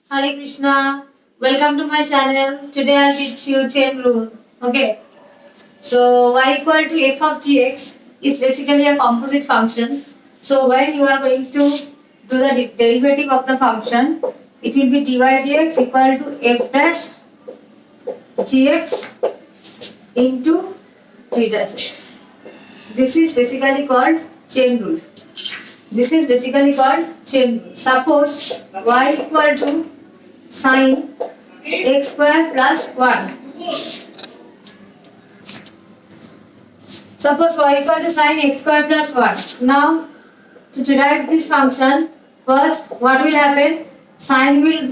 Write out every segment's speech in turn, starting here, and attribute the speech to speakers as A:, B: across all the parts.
A: Hare Krishna. Welcome to my channel. Today I'll teach you chain rule. Okay. So y equal to f of gx is basically a composite function. So when you are going to do the derivative of the function, it will be dy dx equal to f dash gx into g dash x. This is basically called chain rule. This is basically called chain rule. Suppose y equal to sin x square plus 1. Suppose y equal to sin x square plus 1. Now, to derive this function, first what will happen? Sin will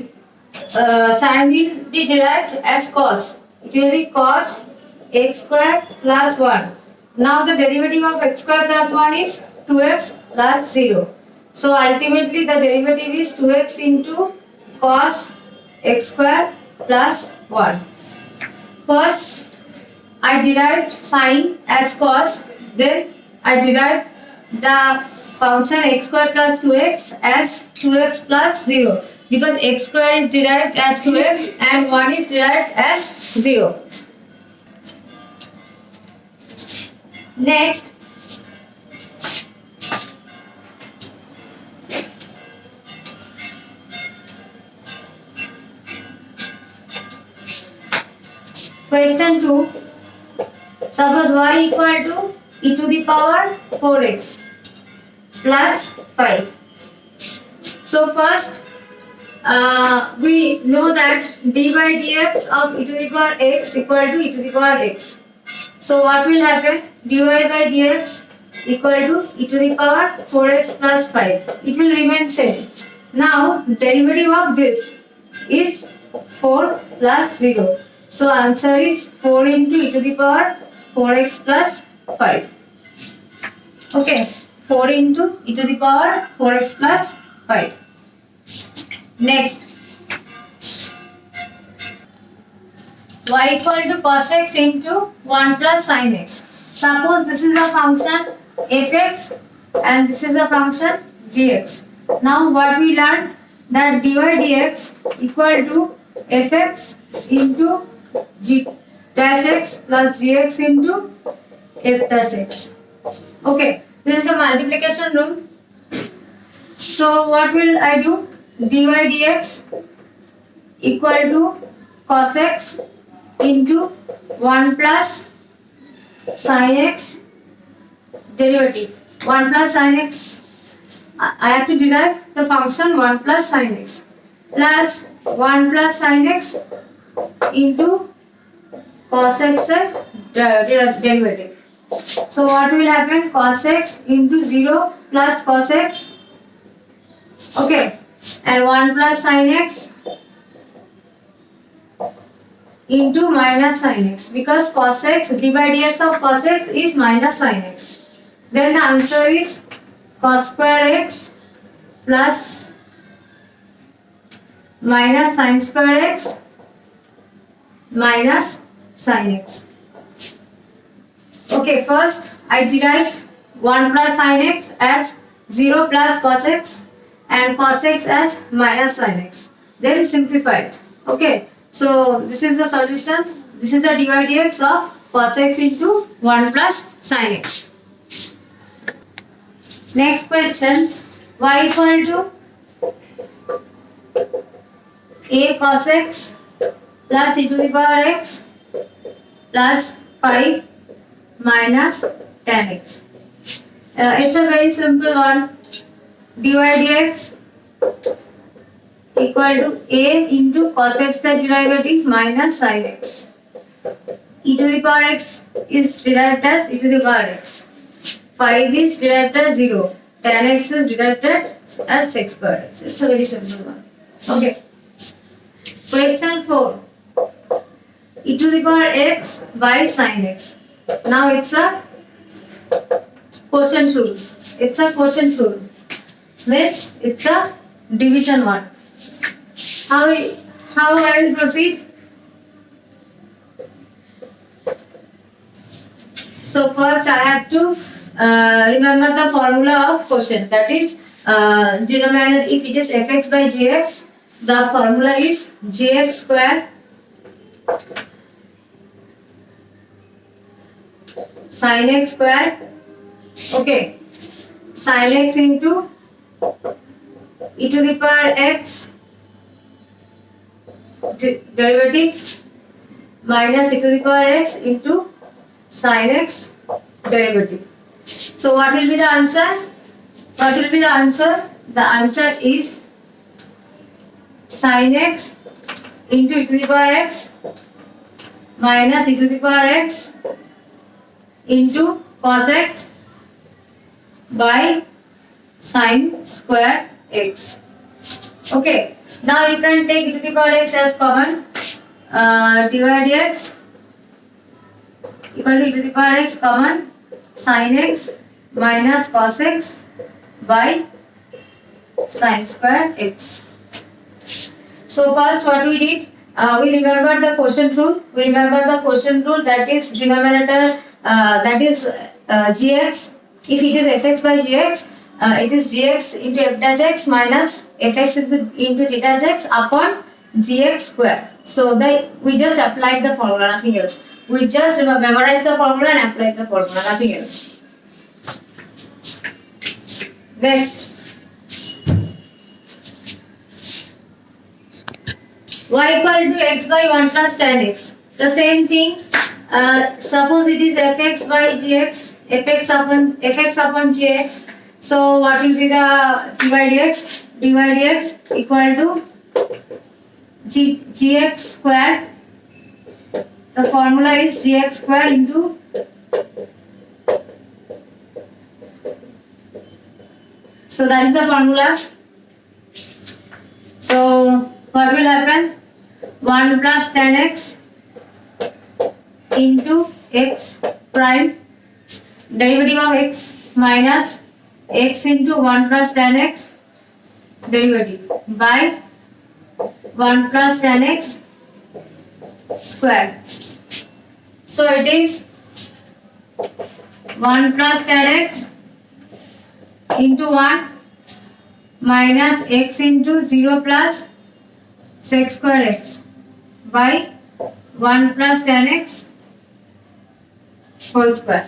A: be derived as cos. It will be cos x square plus 1. Now the derivative of x square plus 1 is 2x plus 0. So ultimately the derivative is 2x into cos x square plus 1. First, I derived sine as cos, then I derived the function x square plus 2x as 2x plus 0 because x square is derived as 2x and 1 is derived as 0. Next, question 2. Suppose y equal to e to the power 4x plus 5. So first we know that d by dx of e to the power x equal to e to the power x. So what will happen? dy by dx equal to e to the power 4x plus 5. It will remain same. Now derivative of this is 4 plus 0. So answer is 4 into e to the power 4x plus 5. Okay, 4 into e to the power 4x plus 5. Next, y equal to cos x into 1 plus sin x. Suppose this is a function fx and this is a function gx. Now what we learned that dy dx equal to fx into g dash x plus gx into f dash x. Okay, this is a multiplication rule. So what will I do? dy dx equal to cos x into 1 plus sin x derivative. 1 plus sin x, I have to derive the function 1 plus sin x plus 1 plus sin x into cos x derivative. So what will happen? Cos x into 0 plus cos x. Okay. And 1 plus sin x into minus sin x because cos x d by dx of cos x is minus sin x. Then the answer is cos square x plus minus sin square x minus sin x. Okay, first I derived 1 plus sin x as 0 plus cos x and cos x as minus sin x. Then simplify it. Okay, so this is the solution. This is the dy dx of cos x into 1 plus sin x. Next question, y equal to a cos x plus e to the power x plus 5 minus tan x. It's a very simple one. dy dx equal to a into cos x the derivative minus sin x. E to the power x is derived as e to the power x. 5 is derived as 0. Tan x is derived as sec squared x. It's a very simple one. Okay. Question 4. E to the power x by sin x. Now it's a quotient rule. It's a quotient rule. Means it's a division one. How I will proceed? So first I have to remember the formula of quotient, that is denominator if it is fx by gx The formula is gx square sin x square. Okay, sin x into e to the power x derivative minus e to the power x into sin x derivative. So what will be the answer? What will be the answer? The answer is sin x into e to the power x minus e to the power x into cos x by sin square x. Okay. Now you can take e to the power x as common. Divide x equal to e to the power x common sin x minus cos x by sin square x. So first what we did, we remember the quotient rule. We remember the quotient rule, that is denominator, that is gx. If it is fx by gx, it is gx into f dash x minus fx into g dash x upon gx square. So we just applied the formula, nothing else. We just memorize the formula and apply the formula, nothing else. Next, y equal to x by 1 plus tan x. The same thing. Suppose it is fx by gx, fx upon gx. So what will be the dy dx? Dy dx equal to gx square. The formula is gx square into so that is the formula. So what will happen? 1 plus tan x into x prime derivative of x minus x into 1 plus tan x derivative by 1 plus tan x square. So it is 1 plus tan x into 1 minus x into 0 plus sec square x by 1 plus tan x whole square.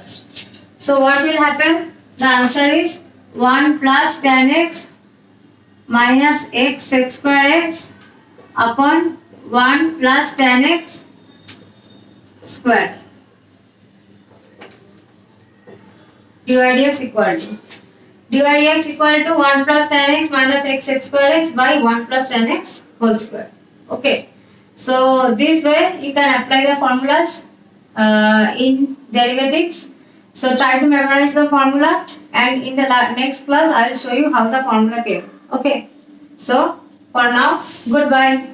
A: So what will happen? The answer is 1 plus tan x minus x sec square x upon 1 plus tan x square. Dy dx equal to 1 plus tan x minus x sec square x by 1 plus tan x whole square. Okay. So this way you can apply the formulas in derivatives. So try to memorize the formula, and in the next class I will show you how the formula came. Okay. So for now, goodbye.